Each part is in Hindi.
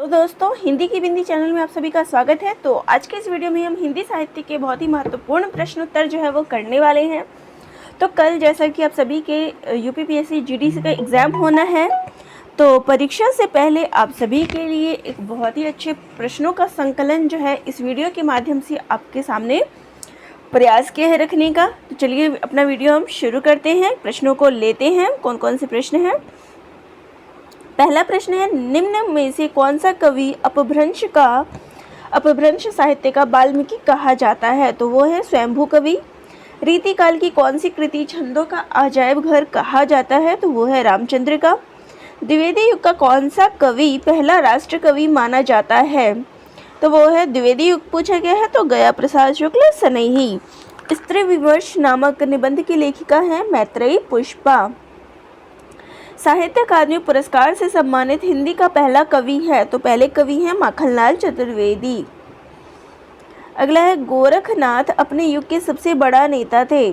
तो दोस्तों, हिंदी की बिंदी चैनल में आप सभी का स्वागत है। तो आज के इस वीडियो में हम हिंदी साहित्य के बहुत ही महत्वपूर्ण प्रश्नोत्तर जो है वो करने वाले हैं। तो कल जैसा कि आप सभी के यूपीपीएससी जीडीसी का एग्ज़ाम होना है, तो परीक्षा से पहले आप सभी के लिए एक बहुत ही अच्छे प्रश्नों का संकलन जो है इस वीडियो के माध्यम से आपके सामने प्रयास किया है रखने का। तो चलिए अपना वीडियो हम शुरू करते हैं, प्रश्नों को लेते हैं। कौन कौन से प्रश्न हैं? पहला प्रश्न है, निम्न में से कौन सा कवि अपभ्रंश साहित्य का वाल्मीकि कहा जाता है? तो वो है स्वयंभू कवि। रीतिकाल की कौन सी कृति छंदों का अजायब घर कहा जाता है? तो वो है रामचंद्र का। द्विवेदी युग का कौन सा कवि पहला राष्ट्र कवि माना जाता है? तो वो है द्विवेदी युग पूछा गया है, तो गया प्रसाद शुक्ल सनेही। स्त्री विमर्श नामक निबंध की लेखिका है मैत्रेयी पुष्पा। साहित्य अकादमी पुरस्कार से सम्मानित हिंदी का पहला कवि है, तो पहले कवि हैं माखनलाल चतुर्वेदी। अगला है, गोरखनाथ अपने युग के सबसे बड़ा नेता थे।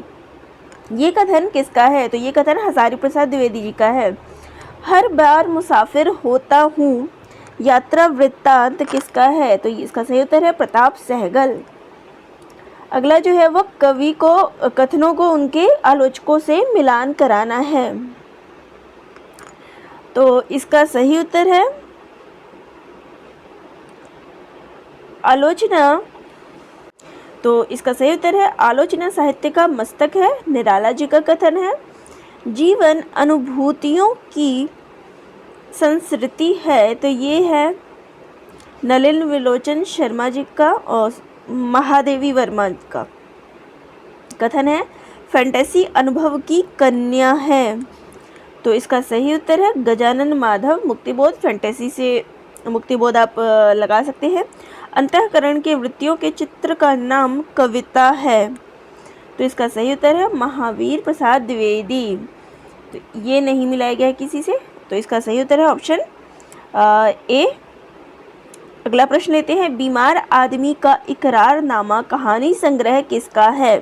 ये कथन किसका है? तो ये कथन हजारी प्रसाद द्विवेदी जी का है। हर बार मुसाफिर होता हूँ यात्रा वृत्तांत किसका है? तो इसका सही उत्तर है प्रताप सहगल। अगला जो है वो कवि को कथनों को उनके आलोचकों से मिलान कराना है, तो इसका सही उत्तर है आलोचना। तो इसका सही उत्तर है आलोचना साहित्य का मस्तक है। निराला जी का कथन है, जीवन अनुभूतियों की संस्कृति है, तो ये है नलिन विलोचन शर्मा जी का और महादेवी वर्मा का। कथन है, फैंटेसी अनुभव की कन्या है, तो इसका सही उत्तर है गजानन माधव। मुक्तिबोध, फैंटेसी से मुक्तिबोध आप लगा सकते हैं। अंतःकरण के वृत्तियों के चित्र का नाम कविता है, तो इसका सही उत्तर है महावीर प्रसाद द्विवेदी। तो ये नहीं मिलाया गया है किसी से, तो इसका सही उत्तर है ऑप्शन ए। अगला प्रश्न लेते हैं, बीमार आदमी का इकरारनामा कहानी संग्रह किसका है?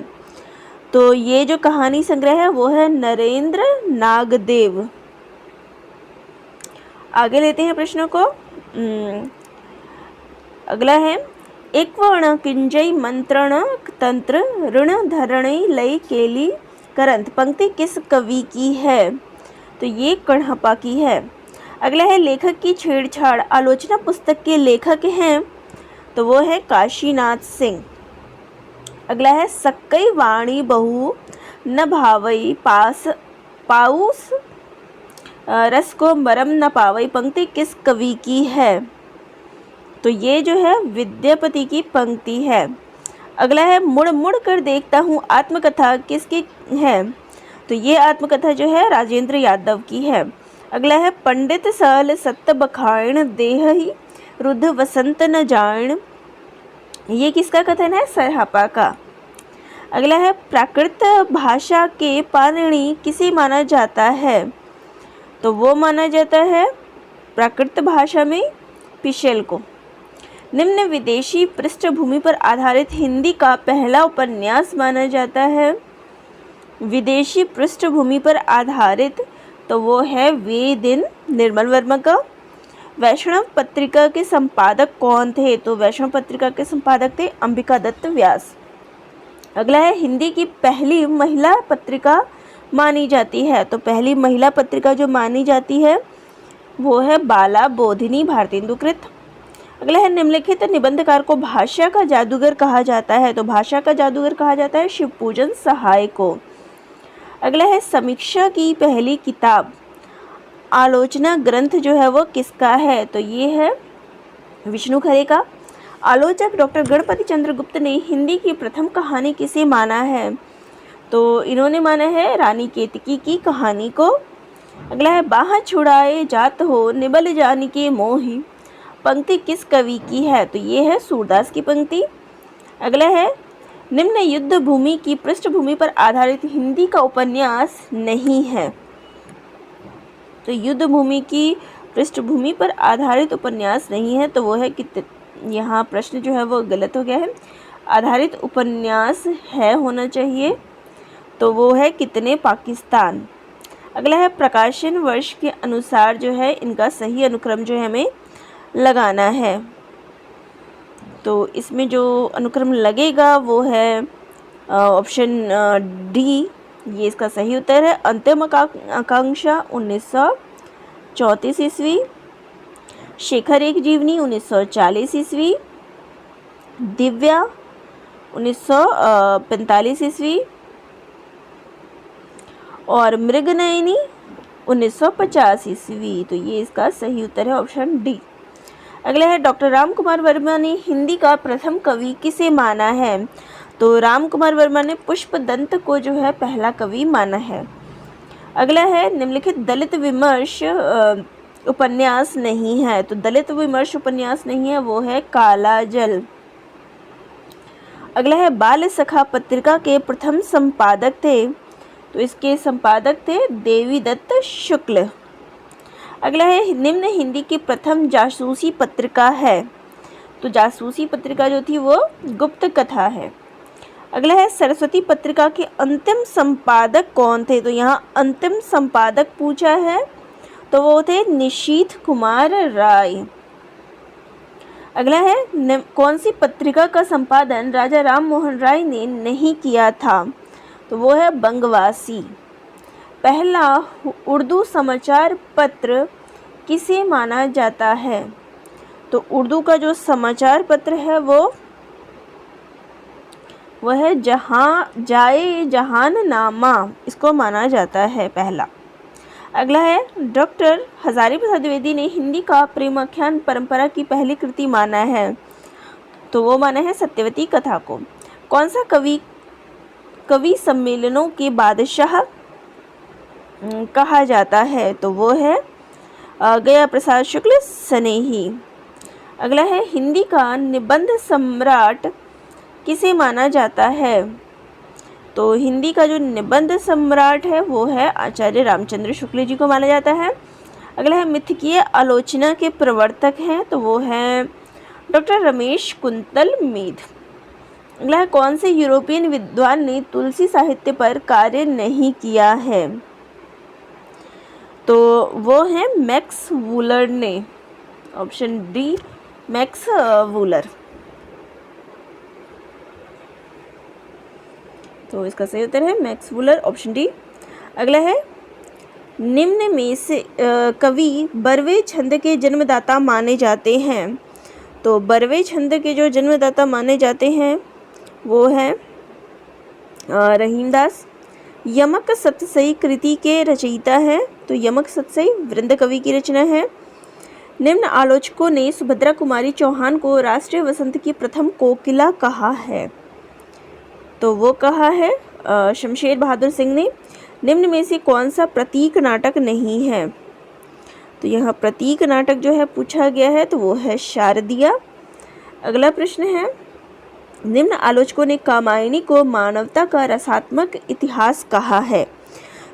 तो ये जो कहानी संग्रह है वो है नरेंद्र नागदेव। आगे लेते हैं प्रश्नों को। अगला है, एकवर्ण किंजय मंत्रण तंत्र ऋण धरणि लय केली करंत पंक्ति किस कवि की है? तो ये कण्हपा की है। अगला है, लेखक की छेड़छाड़ आलोचना पुस्तक के लेखक हैं, तो वो है काशीनाथ सिंह। अगला है, सक्कई वाणी बहु न भावई पाउस रस को मरम न पावई पंक्ति किस कवि की है? तो ये जो है विद्यापति की पंक्ति है। अगला है, मुड़ मुड़ कर देखता हूँ आत्मकथा किसकी है? तो ये आत्मकथा जो है राजेंद्र यादव की है। अगला है, पंडित सल सत्त बखाण देहि रुद्ध वसंत न जान, ये किसका कथन है? सरहपा का। अगला है, प्राकृत भाषा के पाणिनि किसे माना जाता है? तो वो माना जाता है प्राकृत भाषा में पिशेल को। निम्न विदेशी पृष्ठभूमि पर आधारित हिंदी का पहला उपन्यास माना जाता है। विदेशी पृष्ठभूमि पर आधारित, तो वो है वेद इन निर्मल वर्मा का। वैष्णव पत्रिका के संपादक कौन थे? तो वैष्णव पत्रिका के संपादक थे अंबिका दत्त व्यास। अगला है, हिंदी की पहली महिला पत्रिका मानी जाती है, तो पहली महिला पत्रिका जो मानी जाती है वो है बाला बोधिनी भारतेंदु कृत। अगला है, निम्नलिखित निबंधकार को भाषा का जादूगर कहा जाता है, तो भाषा का जादूगर कहा जाता है शिवपूजन सहाय को। अगला है, समीक्षा की पहली किताब आलोचना ग्रंथ जो है वो किसका है? तो ये है विष्णु खरे का। आलोचक डॉक्टर गणपति चंद्र गुप्त ने हिंदी की प्रथम कहानी किसे माना है? तो इन्होंने माना है रानी केतकी की कहानी को। अगला है, बाह छुड़ाए जात हो निबल जानी के मोही पंक्ति किस कवि की है? तो ये है सूरदास की पंक्ति। अगला है, निम्न युद्ध भूमि की पृष्ठभूमि पर आधारित हिंदी का उपन्यास नहीं है, तो युद्ध भूमि की पृष्ठभूमि पर आधारित उपन्यास नहीं है, तो वो है यहाँ प्रश्न जो है वो गलत हो गया है। आधारित उपन्यास है होना चाहिए, तो वो है कितने पाकिस्तान। अगला है, प्रकाशन वर्ष के अनुसार जो है इनका सही अनुक्रम जो है हमें लगाना है। तो इसमें जो अनुक्रम लगेगा वो है ऑप्शन डी, ये इसका सही उत्तर है। अंतिम आकांक्षा 1934 ईस्वी, शेखर एक जीवनी 1940 ईस्वी, दिव्या 1945 ईस्वी और मृगनयनी 1950 ईस्वी। तो ये इसका सही उत्तर है ऑप्शन डी। अगला है डॉक्टर राम कुमार वर्मा ने हिंदी का प्रथम कवि किसे माना है? तो राम कुमार वर्मा ने पुष्पदंत को जो है पहला कवि माना है। अगला है निम्नलिखित दलित विमर्श उपन्यास नहीं है। तो दलित विमर्श उपन्यास नहीं है, वो है काला जल। अगला है बाल सखा पत्रिका के प्रथम संपादक थे। तो इसके संपादक थे देवीदत्त शुक्ल। अगला है निम्न हिंदी की प्रथम जासूसी पत्रिका है। तो जासूसी पत्रिका जो थी वो गुप्त कथा है। अगला है सरस्वती पत्रिका के अंतिम संपादक कौन थे? तो यहाँ अंतिम संपादक पूछा है, तो वो थे निशीथ कुमार राय। अगला है कौन सी पत्रिका का संपादन राजा राम मोहन राय ने नहीं किया था? तो वो है बंगवासी। पहला उर्दू समाचार पत्र किसे माना जाता है? तो उर्दू का जो समाचार पत्र है वो है जहाननामा, इसको माना जाता है पहला। अगला है डॉक्टर हजारी प्रसाद द्विवेदी ने हिंदी का प्रेमाख्यान परंपरा की पहली कृति माना है। तो वो माना है सत्यवती कथा को। कौन सा कवि सम्मेलनों के बादशाह कहा जाता है? तो वो है गया प्रसाद शुक्ल स्नेही। अगला है हिंदी का निबंध सम्राट किसे माना जाता है? तो हिंदी का जो निबंध सम्राट है वो है आचार्य रामचंद्र शुक्ल जी को माना जाता है। अगला है मिथकीय आलोचना के प्रवर्तक हैं। तो वो है डॉक्टर रमेश कुंतल मेध। अगला है कौन से यूरोपियन विद्वान ने तुलसी साहित्य पर कार्य नहीं किया है? तो वो है मैक्स वूलर ने। Option D max Wular. तो इसका सही उत्तर है मैक्स वूलर, ऑप्शन डी। अगला है निम्न में से कवि बरवे छंद के जन्मदाता माने जाते हैं। तो बरवे छंद के जो जन्मदाता माने जाते हैं वो हैं रहीमदास। यमक सतसई कृति के रचयिता हैं। तो यमक सतसई वृंद कवि की रचना है। निम्न आलोचकों ने सुभद्रा कुमारी चौहान को राष्ट्रीय वसंत की प्रथम कोकिला कहा है। तो वो कहा है शमशेर बहादुर सिंह ने। निम्न में से कौन सा प्रतीक नाटक नहीं है? तो यहाँ प्रतीक नाटक जो है पूछा गया है, तो वो है शारदिया। अगला प्रश्न है निम्न आलोचकों ने कामायनी को मानवता का रसात्मक इतिहास कहा है।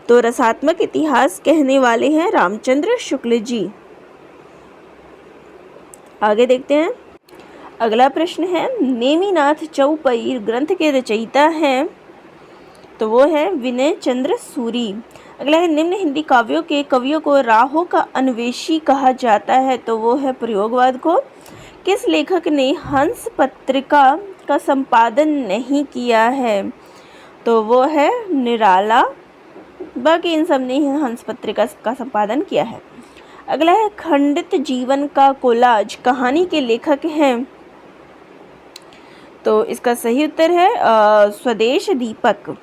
तो रसात्मक इतिहास कहने वाले हैं रामचंद्र शुक्ल जी। आगे देखते हैं। अगला प्रश्न है नेमिनाथ चौपई ग्रंथ के रचयिता हैं। तो वो है विनय चंद्र सूरी। अगला है निम्न हिंदी काव्यों के कवियों को राहों का अन्वेषी कहा जाता है। तो वो है प्रयोगवाद को। किस लेखक ने हंस पत्रिका का संपादन नहीं किया है? तो वो है निराला। बाकी इन सब ने हंस पत्रिका का संपादन किया है। अगला है खंडित जीवन का कोलाज कहानी के लेखक हैं। तो इसका सही उत्तर है स्वदेश दीपक।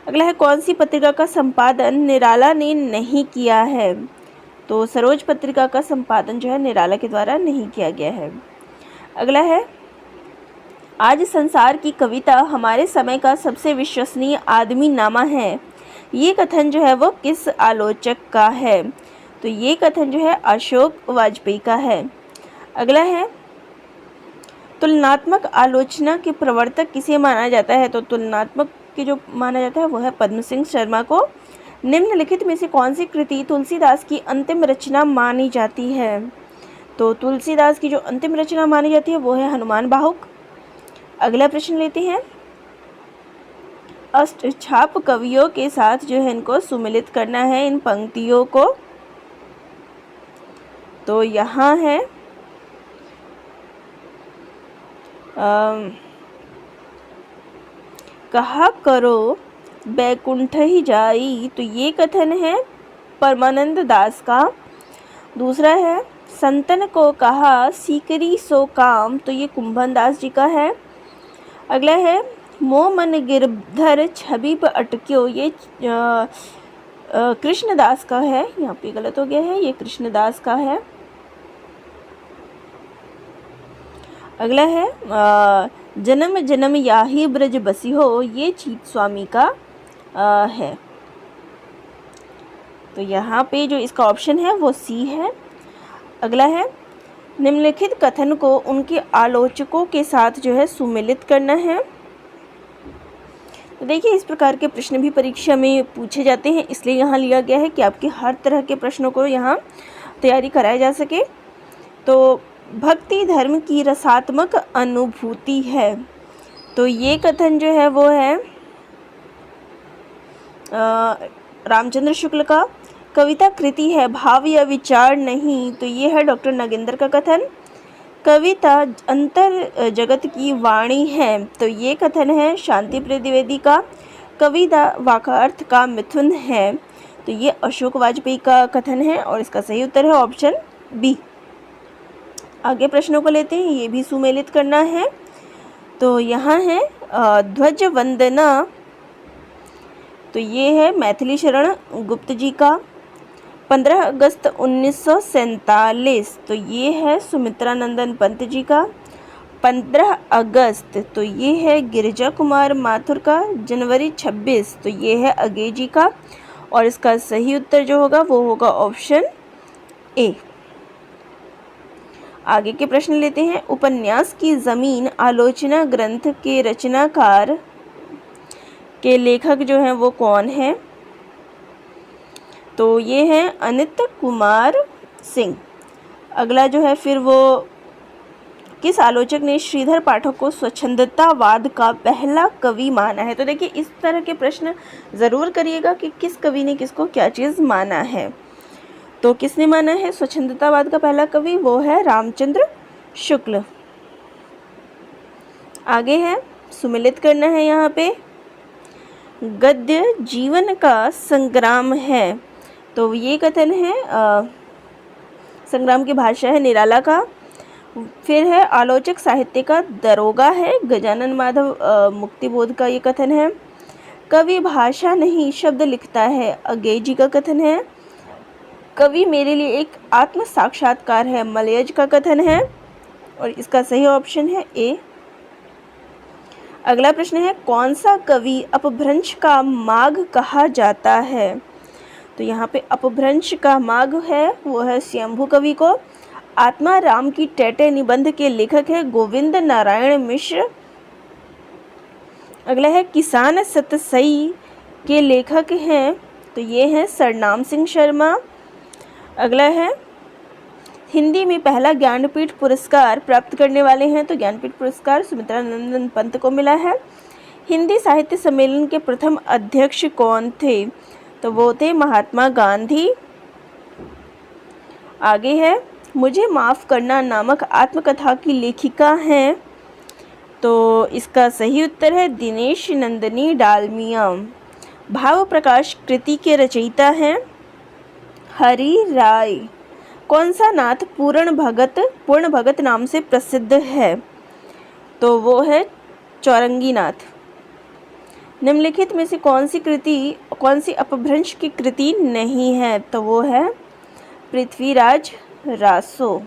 अगला है कौन सी पत्रिका का संपादन निराला ने नहीं किया है? तो सरोज पत्रिका का संपादन जो है निराला के द्वारा नहीं किया गया है। अगला है आज संसार की कविता हमारे समय का सबसे विश्वसनीय आदमी नामा है। ये कथन जो है वो किस आलोचक का है? तो ये कथन जो है अशोक वाजपेयी का है। अगला है तुलनात्मक आलोचना के प्रवर्तक किसे माना जाता है? तो तुलनात्मक के जो माना जाता है वो है पद्म सिंह शर्मा को। निम्नलिखित में से कौन सी कृति तुलसीदास की अंतिम रचना मानी जाती है? तो तुलसीदास की जो अंतिम रचना मानी जाती है वो है हनुमान बाहुक। अगला प्रश्न लेते हैं। अष्टछाप कवियों के साथ जो है इनको सुमिलित करना है इन पंक्तियों को। तो यहाँ है कहा करो बैकुंठ ही जाई, तो ये कथन है परमानंद दास का। दूसरा है संतन को कहा सीकरी सो काम, तो ये कुंभन दास जी का है। अगला है मो मन गिरधर छवि पर अटक्यो, ये कृष्णदास का है। यहाँ पे गलत हो गया है, ये कृष्णदास का है। अगला है जन्म जन्म याही ब्रज बसी हो, ये चीत स्वामी का है। तो यहाँ पे जो इसका ऑप्शन है वो सी है। अगला है निम्नलिखित कथन को उनके आलोचकों के साथ जो है सुमेलित करना है। तो देखिए इस प्रकार के प्रश्न भी परीक्षा में पूछे जाते हैं, इसलिए यहाँ लिया गया है कि आपके हर तरह के प्रश्नों को यहाँ तैयारी कराई जा सके। तो भक्ति धर्म की रसात्मक अनुभूति है, तो ये कथन जो है वो है रामचंद्र शुक्ल का। कविता कृति है, भाव या विचार नहीं, तो ये है डॉक्टर नागेंद्र का कथन। कविता अंतर जगत की वाणी है, तो ये कथन है शांति प्रिय द्विवेदी का। कविता वाकार्थ का मिथुन है, तो ये अशोक वाजपेयी का कथन है और इसका सही उत्तर है ऑप्शन बी। आगे प्रश्नों को लेते हैं, ये भी सुमेलित करना है। तो यहाँ है ध्वज वंदना, तो ये है मैथिली शरण गुप्त जी का। 15 अगस्त 1947, तो ये है सुमित्रा नंदन पंत जी का। 15 अगस्त, तो ये है गिरिजा कुमार माथुर का। जनवरी 26, तो ये है अगे जी का। और इसका सही उत्तर जो होगा वो होगा ऑप्शन ए। आगे के प्रश्न लेते हैं। उपन्यास की जमीन आलोचना ग्रंथ के रचनाकार के लेखक जो हैं वो कौन है? तो ये है अनित कुमार सिंह। अगला जो है फिर वो किस आलोचक ने श्रीधर पाठक को स्वच्छंदतावाद का पहला कवि माना है? तो देखिए इस तरह के प्रश्न ज़रूर करिएगा कि किस कवि ने किसको क्या चीज़ माना है। तो किसने माना है स्वच्छंदतावाद का पहला कवि? वो है रामचंद्र शुक्ल। आगे है सुमेलित करना है यहाँ पे। गद्य जीवन का संग्राम है, तो ये कथन है संग्राम की भाषा है निराला का। फिर है आलोचक साहित्य का दरोगा है गजानन माधव मुक्तिबोध का ये कथन है। कवि भाषा नहीं शब्द लिखता है, अगे जी का कथन है। कवि मेरे लिए एक आत्म साक्षात्कार है, मलयज का कथन है और इसका सही ऑप्शन है ए। अगला प्रश्न है कौन सा कवि अपभ्रंश का माघ कहा जाता है? तो यहाँ पे अपभ्रंश का माघ है वो है स्वयंभू कवि को। आत्मा राम की टेटे निबंध के लेखक है गोविंद नारायण मिश्र। अगला है किसान सतसई के लेखक हैं, तो ये हैं सरनाम सिंह शर्मा। अगला है हिंदी में पहला ज्ञानपीठ पुरस्कार प्राप्त करने वाले हैं, तो ज्ञानपीठ पुरस्कार सुमित्रा नंदन पंत को मिला है। हिंदी साहित्य सम्मेलन के प्रथम अध्यक्ष कौन थे? तो वो थे महात्मा गांधी। आगे है मुझे माफ़ करना नामक आत्मकथा की लेखिका हैं, तो इसका सही उत्तर है दिनेश नंदिनी डालमिया। भाव प्रकाश कृति के रचयिता हैं हरि राय। कौन सा नाथ पूर्ण भगत नाम से प्रसिद्ध है? तो वो है चौरंगी नाथ। निम्नलिखित में से कौन सी अपभ्रंश की कृति नहीं है? तो वो है पृथ्वीराज रासो।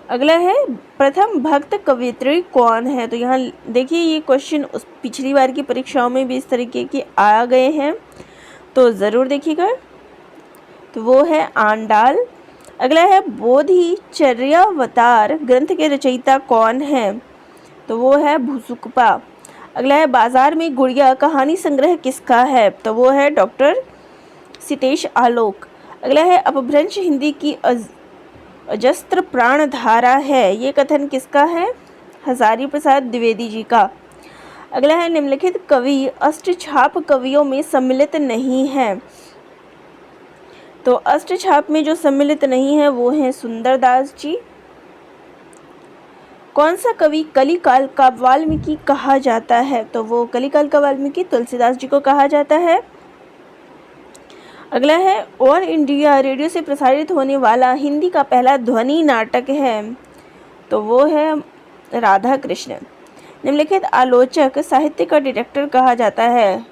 अगला है प्रथम भक्त कवयित्री कौन है? तो यहाँ देखिए ये क्वेश्चन उस पिछली बार की परीक्षाओं में भी इस तरीके के आ गए हैं, तो ज़रूर देखिएगा। तो वो है आंडाल। अगला है बोधिचर्यावतार ग्रंथ के रचयिता कौन है? तो वो है भूसुकपा। अगला है बाजार में गुड़िया कहानी संग्रह किसका है? तो वो है डॉक्टर सितेश आलोक। अगला है अपभ्रंश हिंदी की अजस्त्र प्राणधारा है, ये कथन किसका है? हजारी प्रसाद द्विवेदी जी का। अगला है निम्नलिखित कवि अष्टछाप कवियों में सम्मिलित नहीं है, तो अष्टछाप में जो सम्मिलित नहीं है वो हैं सुंदरदास जी। कौन सा कवि कलिकाल का वाल्मीकि कहा जाता है? तो वो कलिकाल का वाल्मीकि तुलसीदास जी को कहा जाता है। अगला है, ऑल इंडिया रेडियो से प्रसारित होने वाला हिंदी का पहला ध्वनि नाटक है, तो वो है राधा कृष्ण। निम्नलिखित आलोचक साहित्य का डिटेक्टर कहा जाता है,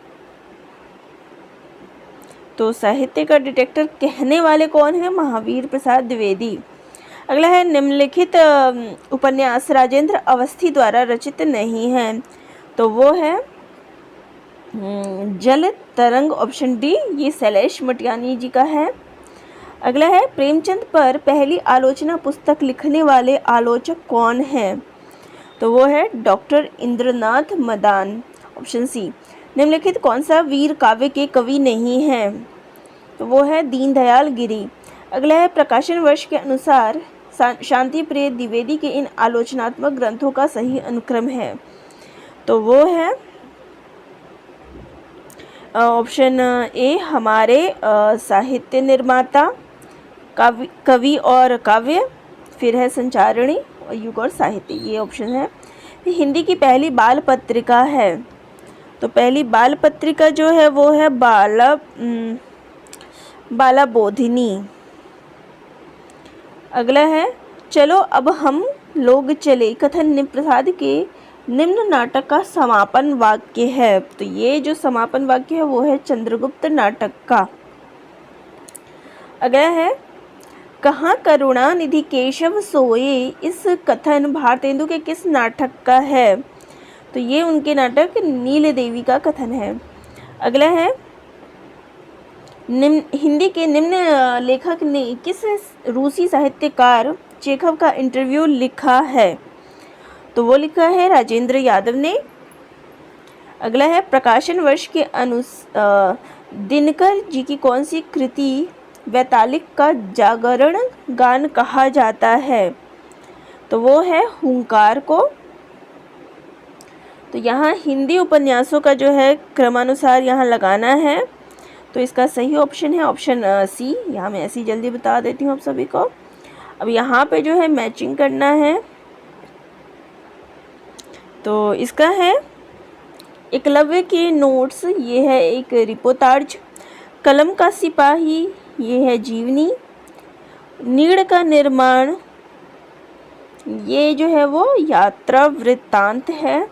तो साहित्य का डिटेक्टर कहने वाले कौन है? महावीर प्रसाद द्विवेदी। अगला है, निम्नलिखित उपन्यास राजेंद्र अवस्थी द्वारा रचित नहीं है, तो वो है जल तरंग, ऑप्शन डी, ये शैलेश मटियानी जी का है। अगला है, प्रेमचंद पर पहली आलोचना पुस्तक लिखने वाले आलोचक कौन है? तो वो है doctor Indranath Madan, option C. निम्नलिखित कौन सा वीर काव्य के कवि नहीं है? तो वो है दीनदयाल गिरी। अगला है, प्रकाशन वर्ष के अनुसार शांति प्रिय द्विवेदी के इन आलोचनात्मक ग्रंथों का सही अनुक्रम है, तो वो है ऑप्शन ए, हमारे साहित्य निर्माता, कवि और काव्य, फिर है संचारणी, और युग और साहित्य, ये ऑप्शन है। हिंदी की पहली बाल पत्रिका है, तो पहली बाल पत्रिका जो है वो है बाला बोधिनी। अगला है, चलो अब हम लोग चले कथन प्रसाद के निम्न नाटक का समापन वाक्य है, तो ये जो समापन वाक्य है वो है चंद्रगुप्त नाटक का। अगला है, कहाँ करुणानिधि केशव सोए, इस कथन भारतेंदु के किस नाटक का है? तो ये उनके नाटक नील देवी का कथन है। अगला है, हिंदी के निम्न लेखक ने किस रूसी साहित्यकार चेखव का इंटरव्यू लिखा है? तो वो लिखा है राजेंद्र यादव ने। अगला है, प्रकाशन वर्ष के दिनकर जी की कौन सी कृति वैतालिक का जागरण गान कहा जाता है? तो वो है हुंकार को। तो यहाँ हिंदी उपन्यासों का जो है क्रमानुसार यहाँ लगाना है, तो इसका सही ऑप्शन है ऑप्शन सी। यहाँ मैं ऐसी जल्दी बता देती हूँ आप सभी को। अब यहाँ पे जो है मैचिंग करना है, तो इसका है एकलव्य के नोट्स, ये है एक रिपोर्ताज। कलम का सिपाही, ये है जीवनी। नीड़ का निर्माण, ये जो है वो यात्रा वृत्तांत है।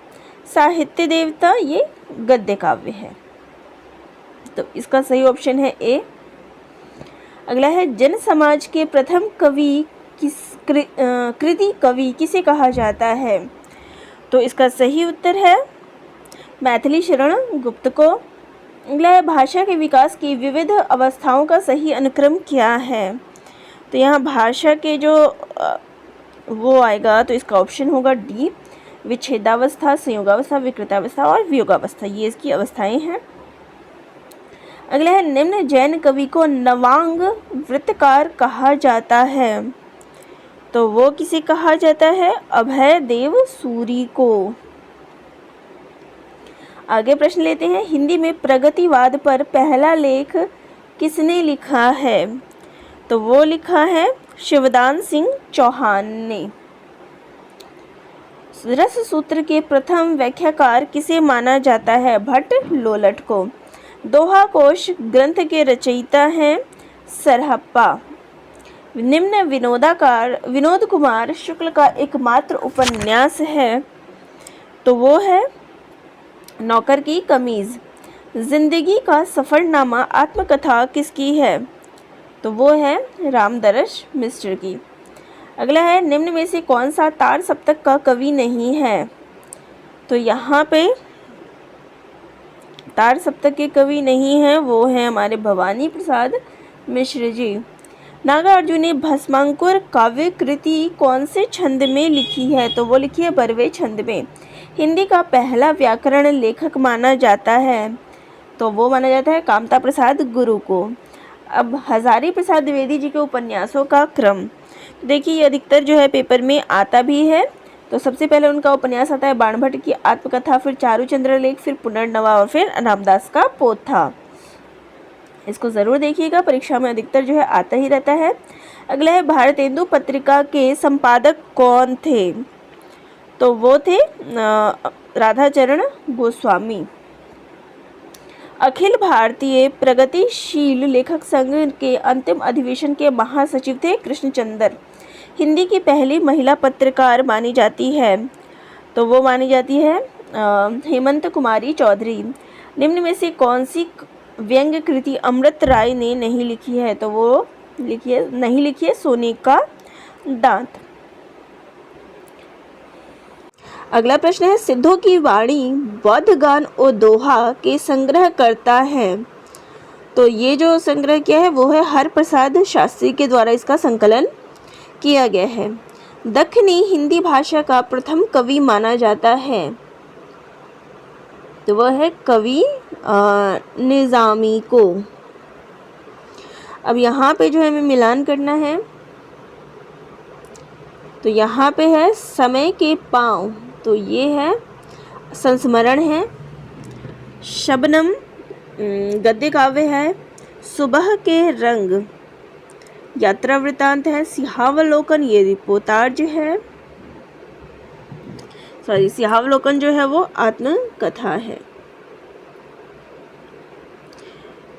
साहित्य देवता, ये गद्य काव्य है, तो इसका सही ऑप्शन है ए। अगला है, जन समाज के प्रथम कवि कृति कवि किसे कहा जाता है? तो इसका सही उत्तर है मैथिली शरण गुप्त को। अगला है, भाषा के विकास की विविध अवस्थाओं का सही अनुक्रम क्या है? तो यहाँ भाषा के जो वो आएगा, तो इसका ऑप्शन होगा डी, विच्छेदावस्था, संयोगावस्था, विकृतावस्था और वियोगावस्था, ये इसकी अवस्थाएं हैं। अगला है, निम्न जैन कवि को नवांग वृत्तकार कहा जाता है, तो वो किसे कहा जाता है? अभय देव सूरी को। आगे प्रश्न लेते हैं, हिंदी में प्रगतिवाद पर पहला लेख किसने लिखा है? तो वो लिखा है शिवदान सिंह चौहान ने। रस सूत्र के प्रथम व्याख्याकार किसे माना जाता है? भट्ट लोलट को। दोहा कोश ग्रंथ के रचयिता हैं सरहप्पा। निम्न विनोद कुमार शुक्ल का एकमात्र उपन्यास है, तो वो है नौकर की कमीज। जिंदगी का सफरनामा आत्मकथा किसकी है? तो वो है रामदरस मिश्र की। अगला है, निम्न में से कौन सा तार सप्तक का कवि नहीं है? तो यहाँ पे तार सप्तक के कवि नहीं है, वो है हमारे भवानी प्रसाद मिश्र जी। नागार्जुन ने भस्मांकुर काव्य कृति कौन से छंद में लिखी है? तो वो लिखी है बरवे छंद में। हिंदी का पहला व्याकरण लेखक माना जाता है, तो वो माना जाता है कामता प्रसाद गुरु को। अब हजारी प्रसाद द्विवेदी जी के उपन्यासों का क्रम देखिए, ये अधिकतर जो है पेपर में आता भी है। तो सबसे पहले उनका उपन्यास आता है बाणभट्ट की आत्मकथा, फिर चारुचंद्र लेख, फिर पुनर्नवा और फिर रामदास का पोथा। इसको ज़रूर देखिएगा, परीक्षा में अधिकतर जो है आता ही रहता है। अगला है, भारतेंदु पत्रिका के संपादक कौन थे? तो वो थे राधाचरण गोस्वामी। अखिल भारतीय प्रगतिशील लेखक संघ के अंतिम अधिवेशन के महासचिव थे कृष्णचंद्र। हिंदी की पहली महिला पत्रकार मानी जाती है, तो वो मानी जाती है हेमंत कुमारी चौधरी। निम्न में से कौन सी व्यंग्य कृति अमृत राय ने नहीं लिखी है, तो वो नहीं लिखी है सोने का दांत। अगला प्रश्न है, सिद्धों की वाणी बौद्ध गान और दोहा के संग्रह करता है। तो ये जो संग्रह किया है वो है हर प्रसाद शास्त्री के द्वारा इसका संकलन किया गया है। दक्खनी हिंदी भाषा का प्रथम कवि माना जाता है, तो वह है कवि निज़ामी को। अब यहाँ पे जो है हमें मिलान करना है, तो यहाँ पे है समय के पाँव, तो ये है संस्मरण है। शबनम गद्य काव्य है। सुबह के रंग यात्रा वृतांत है। सिंहावलोकन ये रिपोर्टाज है, सिंहावलोकन जो है वो आत्मकथा है।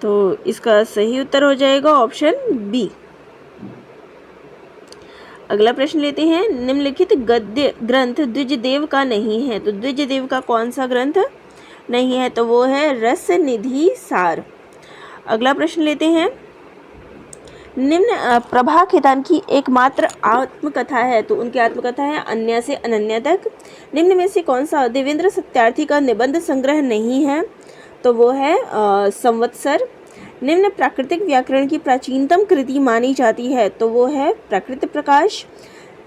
तो इसका सही उत्तर हो जाएगा ऑप्शन बी। अगला प्रश्न लेते हैं, निम्नलिखित गद्य ग्रंथ द्विजदेव का नहीं है, तो द्विजदेव का कौन सा ग्रंथ नहीं है, तो वो है रस निधि सार। अगला प्रश्न लेते हैं, निम्न प्रभा खेतान की एकमात्र आत्मकथा है, तो उनकी आत्मकथा है अन्य से अनन्या तक। निम्न में से कौन सा देवेंद्र सत्यार्थी का निबंध संग्रह नहीं है, तो वो है संवत्सर। निम्न प्राकृतिक व्याकरण की प्राचीनतम कृति मानी जाती है, तो वो है प्राकृत प्रकाश।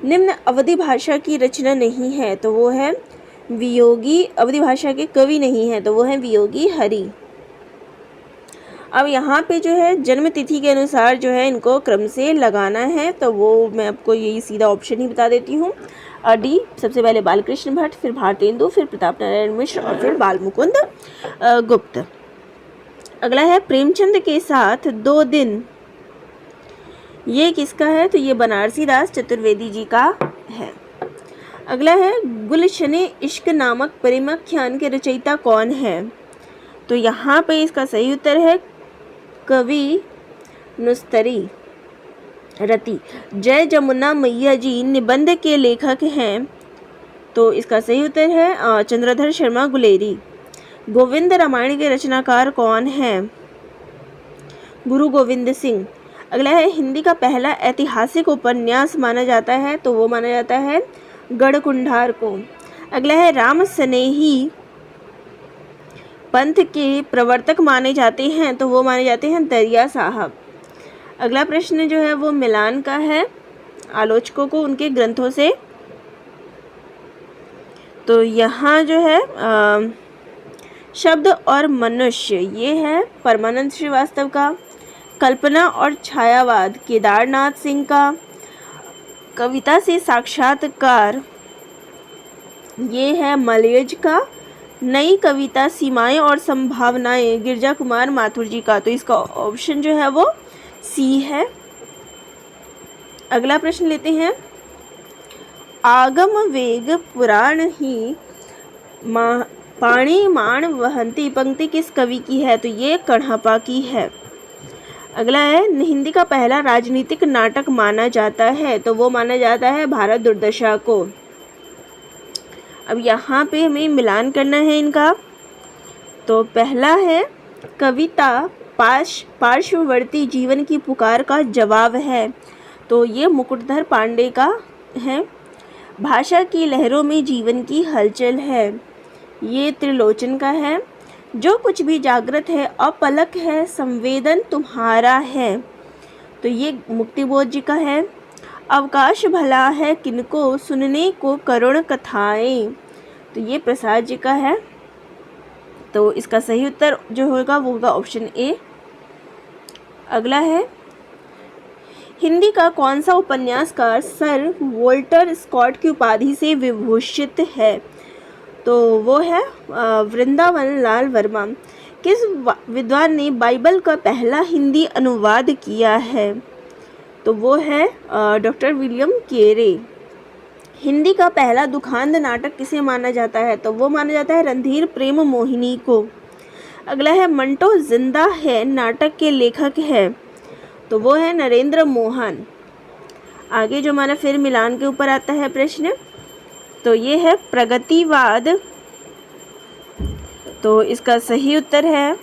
निम्न अवधी भाषा की रचना नहीं है, तो वो है वियोगी। अवधी भाषा के कवि नहीं है, तो वो है वियोगी हरि। अब यहाँ पे जो है जन्म तिथि के अनुसार जो है इनको क्रम से लगाना है, तो वो मैं आपको यही सीधा ऑप्शन ही बता देती हूँ। डी, सबसे पहले बालकृष्ण भट्ट, फिर भारतेंदु, फिर प्रताप नारायण मिश्र और फिर बाल मुकुंद गुप्त। अगला है, प्रेमचंद के साथ 2 दिन, ये किसका है, तो ये बनारसी दास चतुर्वेदी जी का है। अगला है, गुलशने इश्क नामक प्रेमाख्यान के रचयिता कौन है, तो यहाँ पे इसका सही उत्तर है कवि नुस्तरी रति। जय जमुना मैया जी निबंध के लेखक हैं, तो इसका सही उत्तर है चंद्रधर शर्मा गुलेरी। गोविंद रामायण के रचनाकार कौन है, गुरु गोविंद सिंह। अगला है, हिंदी का पहला ऐतिहासिक उपन्यास माना जाता है, तो वो माना जाता है गढ़कुंडार को। अगला है, राम स्नेही पंथ के प्रवर्तक माने जाते हैं, तो वो माने जाते हैं दरिया साहब। अगला प्रश्न जो है वो मिलान का है आलोचकों को उनके ग्रंथों से, तो यहाँ जो है शब्द और मनुष्य ये है परमानंद श्रीवास्तव का। कल्पना और छायावाद केदारनाथ सिंह का। कविता से साक्षात्कार ये है मलयज का। नई कविता सीमाएं और संभावनाएं गिरजा कुमार माथुर जी का, तो इसका ऑप्शन जो है वो सी है। अगला प्रश्न लेते हैं, आगम वेग पुराण ही पाणी मान वहंती पंक्ति किस कवि की है, तो ये कण्हपा की है। अगला है, हिंदी का पहला राजनीतिक नाटक माना जाता है, तो वो माना जाता है भारत दुर्दशा को। अब यहाँ पे हमें मिलान करना है इनका, तो पहला है कविता पार्श्ववर्ती जीवन की पुकार का जवाब है, तो ये मुकुटधर पांडे का है। भाषा की लहरों में जीवन की हलचल है, ये त्रिलोचन का है। जो कुछ भी जागृत है अपलक है संवेदन तुम्हारा है, तो ये मुक्तिबोध जी का है। अवकाश भला है किनको सुनने को करुण कथाएं, तो ये प्रसाद जी का है। तो इसका सही उत्तर जो होगा वो होगा ऑप्शन ए। अगला है, हिंदी का कौन सा उपन्यासकार सर वोल्टर स्कॉट की उपाधि से विभूषित है, तो वो है वृंदावन लाल वर्मा। किस विद्वान ने बाइबल का पहला हिंदी अनुवाद किया है, तो वो है डॉक्टर विलियम केरे। हिंदी का पहला दुखांत नाटक किसे माना जाता है? तो वो माना जाता है रणधीर प्रेम मोहिनी को। अगला है मंटो जिंदा है नाटक के लेखक है, तो वो है नरेंद्र मोहन। आगे जो हमारा फिर मिलान के ऊपर आता है प्रश्न, तो ये है प्रगतिवाद। तो इसका सही उत्तर है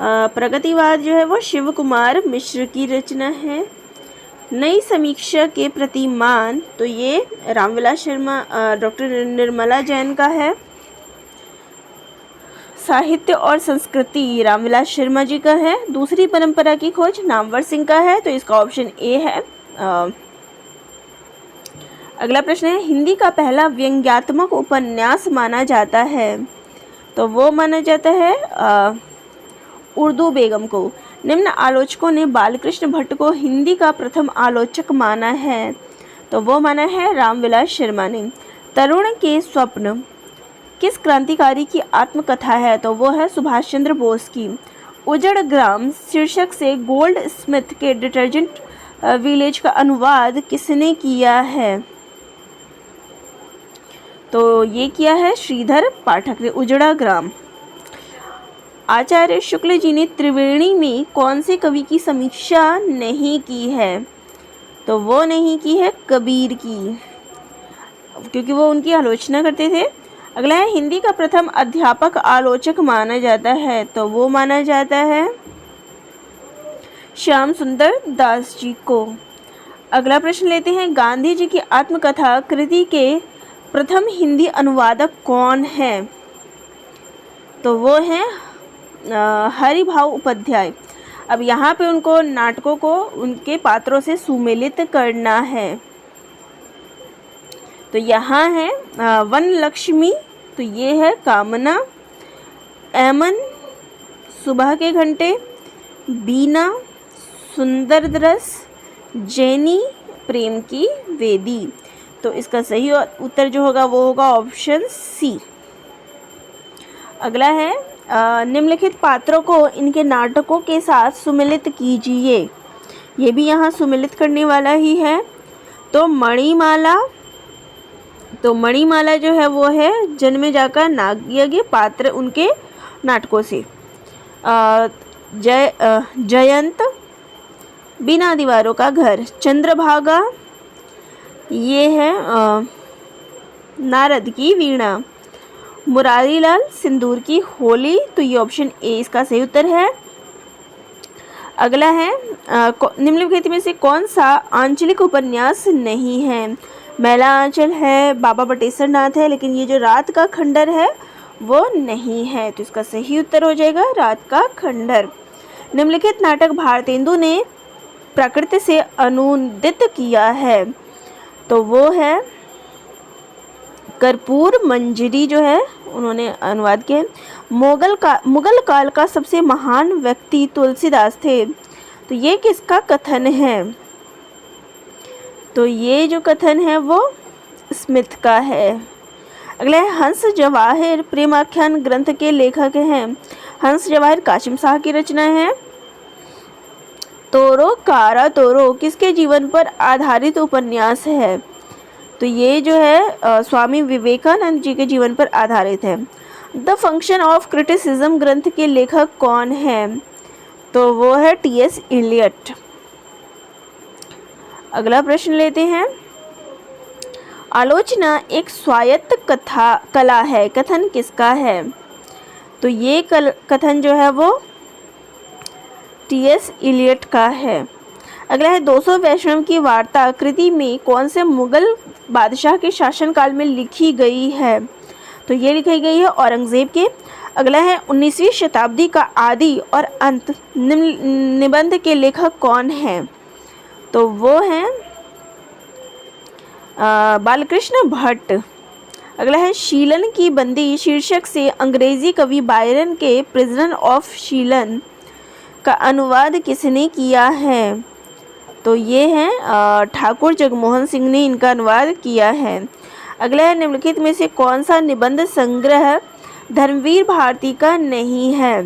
प्रगतिवाद जो है वो शिव कुमार मिश्र की रचना है। नई समीक्षा के प्रतिमान, तो ये रामविलास शर्मा डॉक्टर निर्मला जैन का है। साहित्य और संस्कृति रामविलास शर्मा जी का है। दूसरी परंपरा की खोज नामवर सिंह का है, तो इसका ऑप्शन ए है। अगला प्रश्न है हिंदी का पहला व्यंग्यात्मक उपन्यास माना जाता है, तो वो माना जाता है उर्दू बेगम को। निम्न आलोचकों ने बालकृष्ण भट्ट को हिंदी का प्रथम आलोचक माना है, तो वो माना है रामविलास शर्मा ने। तरुण के स्वप्न किस क्रांतिकारी की आत्मकथा है? तो वो है सुभाष चंद्र बोस की। उजड़ ग्राम शीर्षक से गोल्ड स्मिथ के डिटर्जेंट विलेज का अनुवाद किसने किया है? तो ये किया है श्रीधर पाठक ने। उजड़ा ग्राम। आचार्य शुक्ल जी ने त्रिवेणी में कौन से कवि की समीक्षा नहीं की है? तो वो नहीं की है कबीर की, क्योंकि वो उनकी आलोचना करते थे। अगला है हिंदी का प्रथम अध्यापक आलोचक माना जाता है, तो वो माना जाता है श्याम सुंदर दास जी को। अगला प्रश्न लेते हैं गांधी जी की आत्मकथा कृति के प्रथम हिंदी अनुवादक कौन है? तो वो हैं हरिभाऊ उपाध्याय। अब यहाँ पे उनको नाटकों को उनके पात्रों से सुमेलित करना है, तो यहाँ है वन लक्ष्मी, तो ये है कामना, एमन सुबह के घंटे, बीना सुंदर रस, जैनी प्रेम की वेदी। तो इसका सही उत्तर जो होगा वो होगा ऑप्शन सी। अगला है निम्नलिखित पात्रों को इनके नाटकों के साथ सुमिलित कीजिए। ये भी यहाँ सुमिलित करने वाला ही है। तो मणिमाला जो है वो है जन्मे जाकर नागयज्ञ पात्र उनके नाटकों से। जयंत, बिना दीवारों का घर, चंद्रभागा ये है नारद की वीणा, मुरारीलाल सिंदूर की होली, तो ये ऑप्शन ए इसका सही उत्तर है। अगला है निम्नलिखित में से कौन सा आंचलिक उपन्यास नहीं है? मैला आंचल है, बाबा बटेश्वर नाथ है, लेकिन ये जो रात का खंडर है वो नहीं है, तो इसका सही उत्तर हो जाएगा रात का खंडर। निम्नलिखित नाटक भारतेंदु ने प्रकृति से अनुदित किया है, तो वो है कर्पूर मंजरी जो है उन्होंने अनुवाद किया। मुगल काल का सबसे महान व्यक्ति तुलसीदास थे, तो ये किसका कथन है? तो ये जो कथन है वो स्मिथ का है। अगला है हंस जवाहिर प्रेमाख्यान ग्रंथ के लेखक हैं। हंस जवाहिर कासिम शाह की रचना है। तोरो कारा तोरो किसके जीवन पर आधारित उपन्यास है? तो ये जो है स्वामी विवेकानंद जी के जीवन पर आधारित है। द फंक्शन ऑफ क्रिटिसिज्म ग्रंथ के लेखक कौन है? तो वो है टी.एस. इलियट। अगला प्रश्न लेते हैं आलोचना एक स्वायत्त कला है, कथन किसका है? तो ये कथन जो है वो टी.एस. इलियट का है। अगला है 200 वैष्णव की वार्ता कृति में कौन से मुगल बादशाह के शासनकाल में लिखी गई है? तो ये लिखी गई है औरंगजेब के। अगला है 19वीं शताब्दी का आदि और अंत निबंध के लेखक कौन है? तो वो हैं बालकृष्ण भट्ट। अगला है शीलन की बंदी शीर्षक से अंग्रेजी कवि बायरन के प्रिजनर ऑफ शीलन का अनुवाद किसने किया है? तो ये हैं ठाकुर जगमोहन सिंह ने इनका अनुवाद किया है। अगला है निम्नलिखित में से कौन सा निबंध संग्रह धर्मवीर भारती का नहीं है?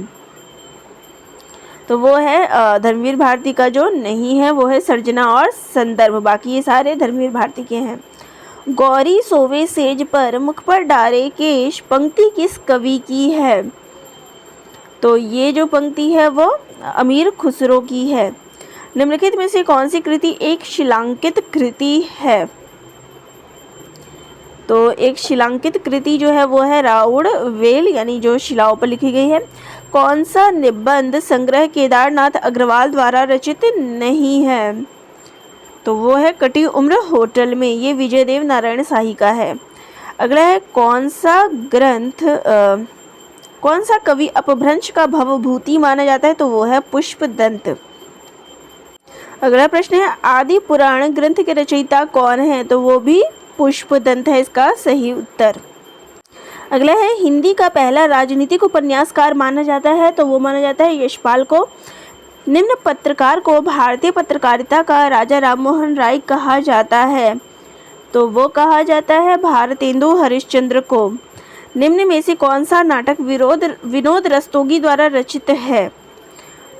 तो वो है धर्मवीर भारती का जो नहीं है वो है सर्जना और संदर्भ, बाकी ये सारे धर्मवीर भारती के हैं। गौरी सोवे सेज पर मुख पर डारे केश पंक्ति किस कवि की है? तो ये जो पंक्ति है वो अमीर खुसरो की है। निम्नलिखित में से कौन सी कृति एक शिलांकित कृति है? तो एक शिलांकित कृति जो है वो है राउड़ वेल, यानी जो शिलाओं पर लिखी गई है। कौन सा निबंध संग्रह केदारनाथ अग्रवाल द्वारा रचित नहीं है? तो वो है कटी उम्र होटल में, ये विजयदेव नारायण शाही का है। अगला है कौन सा कवि अपभ्रंश का भवभूति माना जाता है? तो वो है पुष्पदंत। अगला प्रश्न है आदि पुराण ग्रंथ के रचयिता कौन है? तो वो भी पुष्पदंत है इसका सही उत्तर। अगला है हिंदी का पहला राजनीतिक उपन्यासकार माना जाता है? तो वो माना जाता है यशपाल को। निम्न पत्रकार को भारतीय पत्रकारिता का राजा राममोहन राय कहा जाता है? तो वो कहा जाता है भारतेंदु हरिश्चंद्र को। निम्न में से कौन सा नाटक विनोद रस्तोगी द्वारा रचित है?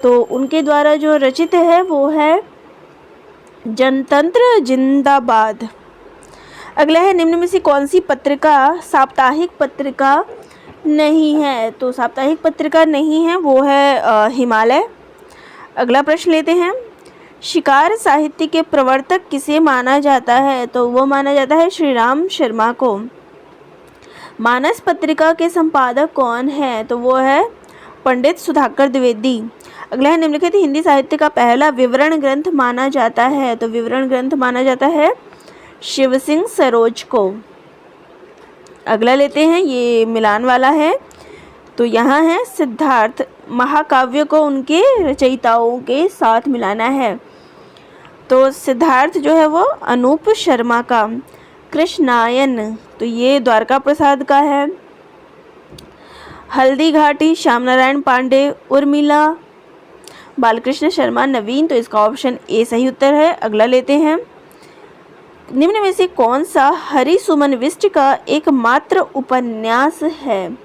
तो उनके द्वारा जो रचित है वो है जनतंत्र जिंदाबाद। अगला है निम्न में से कौन सी पत्रिका साप्ताहिक पत्रिका नहीं है? तो साप्ताहिक पत्रिका नहीं है वो है हिमालय। अगला प्रश्न लेते हैं शिकार साहित्य के प्रवर्तक किसे माना जाता है? तो वो माना जाता है श्री राम शर्मा को। मानस पत्रिका के संपादक कौन है? तो वो है पंडित सुधाकर द्विवेदी। अगला है निम्नलिखित हिंदी साहित्य का पहला विवरण ग्रंथ माना जाता है? तो विवरण ग्रंथ माना जाता है शिव सिंह सरोज को। अगला लेते हैं, ये मिलान वाला है। तो यहाँ है सिद्धार्थ महाकाव्य को उनके रचयिताओं के साथ मिलाना है। तो सिद्धार्थ जो है वो अनूप शर्मा का। कृष्णायन तो ये द्वारका प्रसाद का है। हल्दी घाटी श्याम नारायण पांडे। उर्मिला बालकृष्ण शर्मा नवीन, तो इसका ऑप्शन ए सही उत्तर है। अगला लेते हैं निम्न में से कौन सा हरि सुमन विष्ट का एकमात्र उपन्यास है?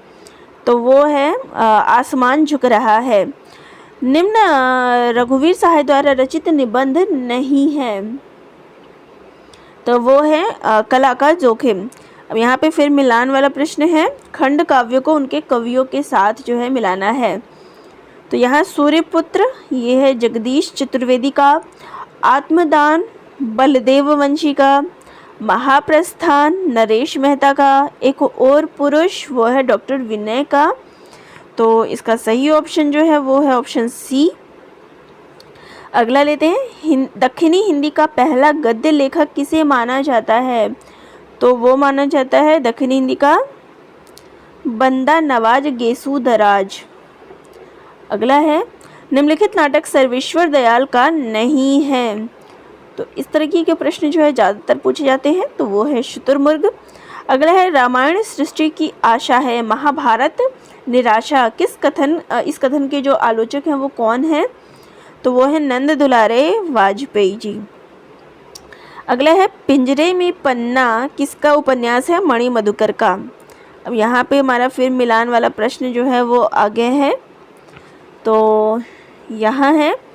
तो वो है आसमान झुक रहा है। निम्न रघुवीर सहाय द्वारा रचित निबंध नहीं है? तो वो है कला का जोखिम। अब यहाँ पे फिर मिलान वाला प्रश्न है, खंड काव्य को उनके कवियों के साथ जो है मिलाना है। तो यहाँ सूर्यपुत्र ये है जगदीश चतुर्वेदी का। आत्मदान बलदेव वंशी का। महाप्रस्थान नरेश मेहता का। एक और पुरुष वो है डॉक्टर विनय का। तो इसका सही ऑप्शन जो है वो है ऑप्शन सी। अगला लेते हैं दक्षिणी हिंदी का पहला गद्य लेखक किसे माना जाता है? तो वो माना जाता है दक्षिणी हिंदी का बंदा नवाज गेसुदराज। अगला है निम्नलिखित नाटक सर्वेश्वर दयाल का नहीं है? तो इस तरीके के प्रश्न जो है ज़्यादातर पूछे जाते हैं, तो वो है शुतुरमुर्ग। अगला है रामायण सृष्टि की आशा है, महाभारत निराशा। इस कथन के जो आलोचक हैं वो कौन है? तो वो है नंद दुलारे वाजपेयी जी। अगला है पिंजरे में पन्ना किसका उपन्यास है? मणि मधुकर का। अब यहाँ पे हमारा फिर मिलान वाला प्रश्न जो है वो आगे है। तो यहाँ है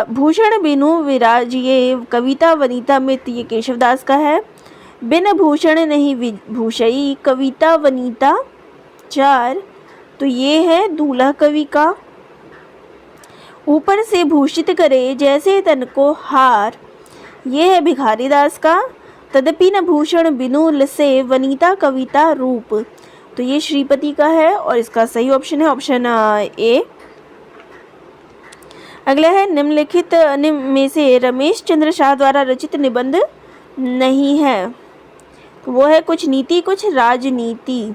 भूषण बिनु विराजिए कविता वनिता मित, ये केशवदास का है। बिन भूषण नहीं भूषई कविता वनिता 4, तो ये है दूल्हा कवि का। ऊपर से भूषित करे जैसे तन को हार, ये है भिखारी दास का। तदपि न भूषण बिनु लसे वनिता कविता रूप, तो ये श्रीपति का है और इसका सही ऑप्शन है ऑप्शन ए। अगला है निम्नलिखित में से रमेश चंद्र शाह द्वारा रचित निबंध नहीं है? तो वो है कुछ नीति कुछ राजनीति।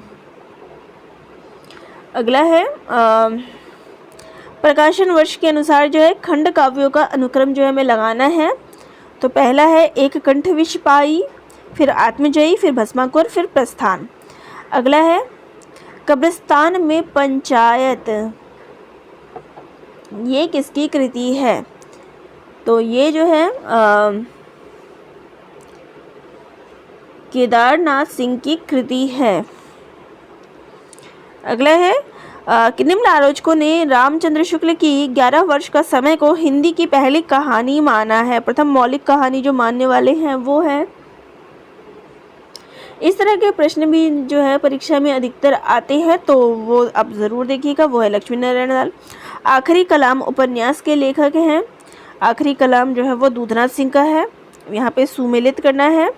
अगला है प्रकाशन वर्ष के अनुसार जो है खंड काव्यों का अनुक्रम जो है हमें लगाना है। तो पहला है एक कंठ विषपाई, फिर आत्मजयी, फिर भस्माकुर, फिर प्रस्थान। अगला है कब्रिस्तान में पंचायत, ये किसकी कृति है? तो ये जो है केदारनाथ सिंह की कृति है। अगला है निम्न आलोचकों ने रामचंद्र शुक्ल की 11 वर्ष का समय को हिंदी की पहली कहानी माना है। प्रथम मौलिक कहानी जो मानने वाले हैं वो है। इस तरह के प्रश्न भी जो है परीक्षा में अधिकतर आते हैं, तो वो आप ज़रूर देखिएगा। वो है लक्ष्मी नारायण लाल। आखिरी कलाम उपन्यास के लेखक हैं। आखिरी कलाम जो है वो दूधनाथ सिंह का है। यहाँ पे सुमेलित करना है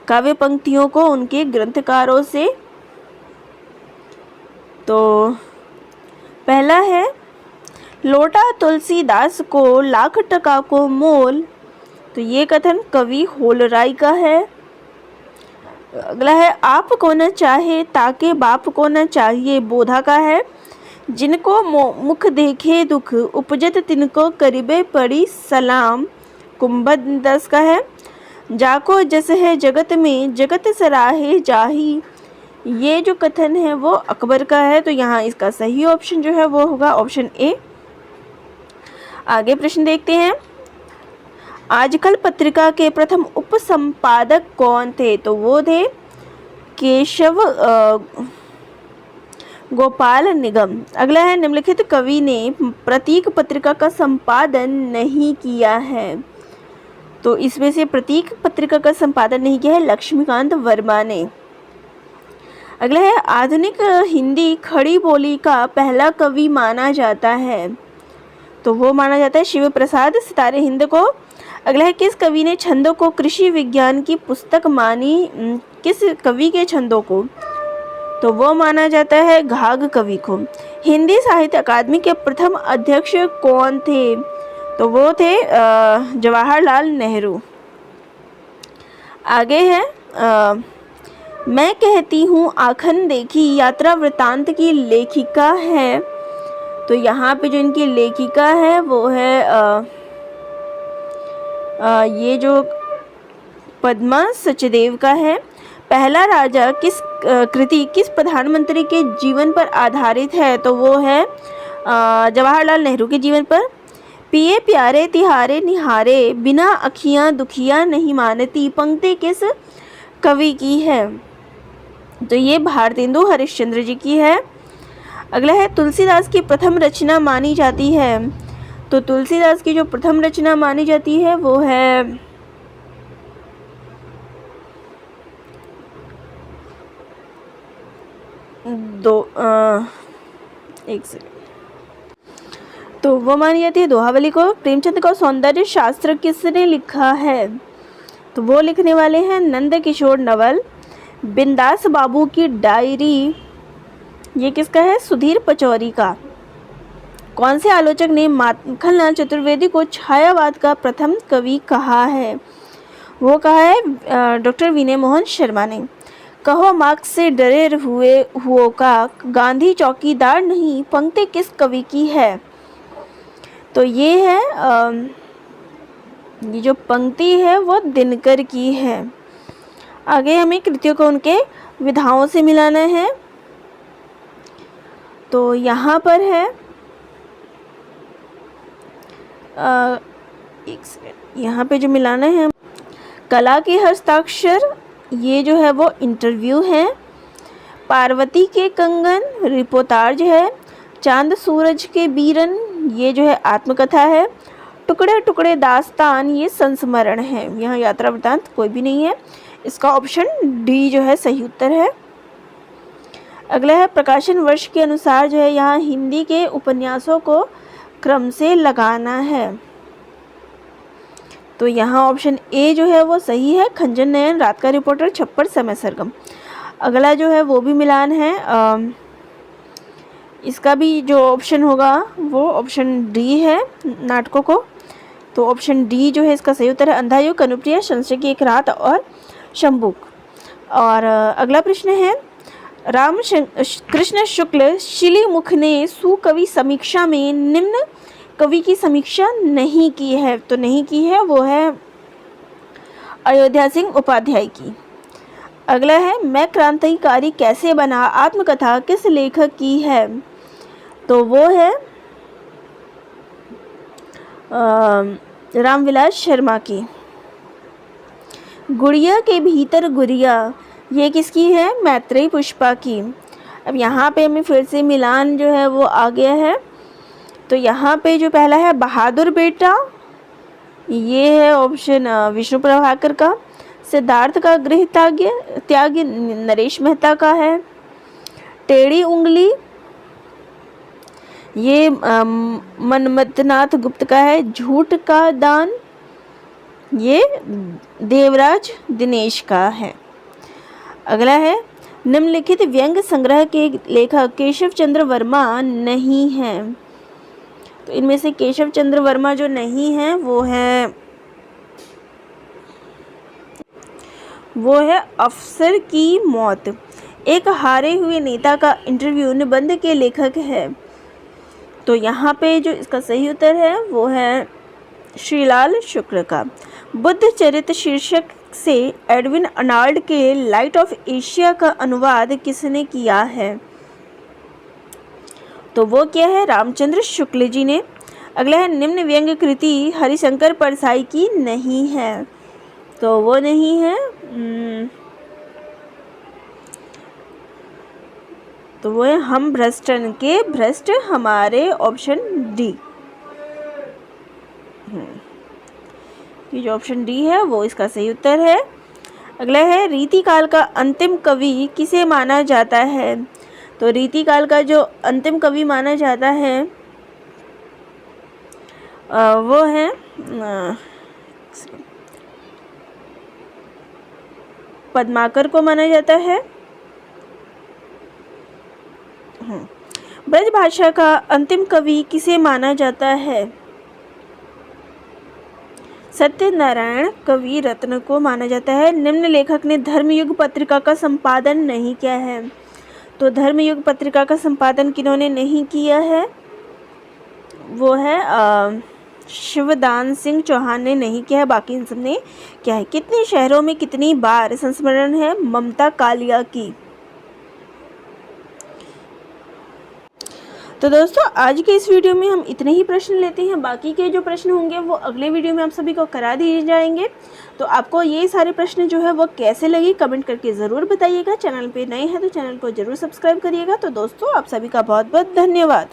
काव्य पंक्तियों को उनके ग्रंथकारों से। तो पहला है, लोटा तुलसीदास को लाख टका को मोल। तो ये कथन कवि होलराय का है। अगला है, आप को न चाहे ताके बाप को न चाहिए, बोधा का है। जिनको मुख देखे दुख उपजत तिनको करिबे पड़ी सलाम, कुंभदास का है। जाको जस है जगत में जगत सराहे जाही। ये जो कथन है वो अकबर का है। तो यहाँ इसका सही ऑप्शन जो है वो होगा ऑप्शन ए। आगे प्रश्न देखते हैं। आजकल पत्रिका के प्रथम उपसंपादक कौन थे? तो वो थे केशव गोपाल निगम। अगला है, निम्नलिखित कवि ने प्रतीक पत्रिका का संपादन नहीं किया है। तो इसमें से प्रतीक पत्रिका का संपादन नहीं किया है लक्ष्मीकांत वर्मा ने। अगला है, आधुनिक हिंदी खड़ी बोली का पहला कवि माना जाता है। तो वो माना जाता है शिव प्रसाद सितारे हिंद को। अगला है, किस कवि ने छंदों को कृषि विज्ञान की पुस्तक मानी? किस कवि के छंदों को? तो वो माना जाता है घाघ कवि को। हिंदी साहित्य अकादमी के प्रथम अध्यक्ष कौन थे? तो वो थे जवाहरलाल नेहरू। आगे है, मैं कहती हूँ आखन देखी यात्रा वृतांत की लेखिका है। तो यहाँ पे जो इनकी लेखिका है वो है ये जो पद्मा सचदेव का है। पहला राजा किस कृति किस प्रधानमंत्री के जीवन पर आधारित है? तो वो है जवाहरलाल नेहरू के जीवन पर। पिए प्यारे तिहारे निहारे बिना अखियां दुखियां नहीं मानती, पंक्ति किस कवि की है? तो ये भारतेंदु हरिश्चंद्र जी की है। अगला है, तुलसीदास की प्रथम रचना मानी जाती है। तो तुलसीदास की जो प्रथम रचना मानी जाती है वो है एक सेकंड। तो वो मानी जाती है दोहावली को। प्रेमचंद का सौंदर्य शास्त्र किसने लिखा है? तो वो लिखने वाले हैं नंद किशोर नवल। बिंदास बाबू की डायरी ये किसका है? सुधीर पचौरी का। कौन से आलोचक ने माखनलाल चतुर्वेदी को छायावाद का प्रथम कवि कहा है? वो कहा है डॉक्टर विनय मोहन शर्मा ने। कहो मार्क्स से डरे हुओं का गांधी चौकीदार नहीं, पंक्ति किस कवि की है? तो ये है ये जो पंक्ति है वो दिनकर की है। आगे हमें कृतियों को उनके विधाओं से मिलाना है। तो यहाँ पर है एक सेकंड, यहाँ पे जो मिलाना है कला के हस्ताक्षर, ये जो है वो इंटरव्यू है। पार्वती के कंगन रिपोर्टाज है। चांद सूरज के बीरन ये जो है आत्मकथा है। टुकड़े टुकड़े दास्तान ये संस्मरण है। यहाँ यात्रा वृतांत कोई भी नहीं है। इसका ऑप्शन डी जो है सही उत्तर है। अगला है, प्रकाशन वर्ष के अनुसार जो है यहाँ हिंदी के उपन्यासों को क्रम से लगाना है। तो यहाँ ऑप्शन ए जो है वो सही है। खंजन नयन, रात का रिपोर्टर, छप्पर, समय सरगम। अगला जो है वो भी मिलान है। इसका भी जो ऑप्शन होगा वो ऑप्शन डी है, नाटकों को। तो ऑप्शन डी जो है इसका सही उत्तर है। अंधायुग, कनुप्रिया, संशय की एक रात और शंबुक। और अगला प्रश्न है, कृष्ण शुक्ल शिलीमुख ने सुकवि समीक्षा में निम्न कवि की समीक्षा नहीं की है। तो नहीं की है वो है अयोध्या सिंह उपाध्याय की। अगला है, मैं क्रांतिकारी कैसे बना आत्मकथा किस लेखक की है? तो वो है रामविलास शर्मा की। गुड़िया के भीतर गुड़िया ये किसकी है? मैत्रेयी पुष्पा की। अब यहाँ पे हमें फिर से मिलान जो है वो आ गया है। तो यहाँ पे जो पहला है बहादुर बेटा, ये है ऑप्शन विष्णु प्रभाकर का। सिद्धार्थ का गृह त्याग नरेश मेहता का है। टेढ़ी उंगली, ये मनमथनाथ गुप्त का है। झूठ का दान, ये देवराज दिनेश का है। अगला है निम्नलिखित व्यंग संग्रह के लेखक केशव चंद्र वर्मा नहीं हैं। तो इनमें से केशव चंद्र वर्मा जो नहीं है वो है अफसर की मौत। एक हारे हुए नेता का इंटरव्यू निबंध के लेखक है। तो यहाँ पे जो इसका सही उत्तर है वो है श्रीलाल शुक्ल का। बुद्ध चरित्र शीर्षक से एडविन अर्नाल्ड के लाइट ऑफ एशिया का अनुवाद किसने किया है? तो वो क्या है? रामचंद्र शुक्ल जी ने। अगला है निम्न व्यंग्य कृति हरिशंकर परसाई की नहीं है। तो वो नहीं है, तो वो है हम भ्रष्टन के भ्रष्ट, हमारे ऑप्शन डी। ये जो ऑप्शन डी है वो इसका सही उत्तर है। अगला है रीतिकाल का अंतिम कवि किसे माना जाता है? तो रीतिकाल का जो अंतिम कवि माना जाता है वो है पद्माकर को माना जाता है। ब्रज भाषा का अंतिम कवि किसे माना जाता है? सत्यनारायण कवि रत्न को माना जाता है। निम्न लेखक ने धर्मयुग पत्रिका का संपादन नहीं किया है। तो धर्मयुग पत्रिका का संपादन किन्होंने नहीं किया है? वो है शिवदान सिंह चौहान ने नहीं किया है, बाकी इन सब ने क्या है। कितने शहरों में कितनी बार संस्मरण है ममता कालिया की? तो दोस्तों आज के इस वीडियो में हम इतने ही प्रश्न लेते हैं। बाकी के जो प्रश्न होंगे वो अगले वीडियो में आप सभी को करा दिए जाएंगे। तो आपको ये सारे प्रश्न जो है वो कैसे लगे कमेंट करके ज़रूर बताइएगा। चैनल पे नए हैं तो चैनल को ज़रूर सब्सक्राइब करिएगा। तो दोस्तों आप सभी का बहुत बहुत धन्यवाद।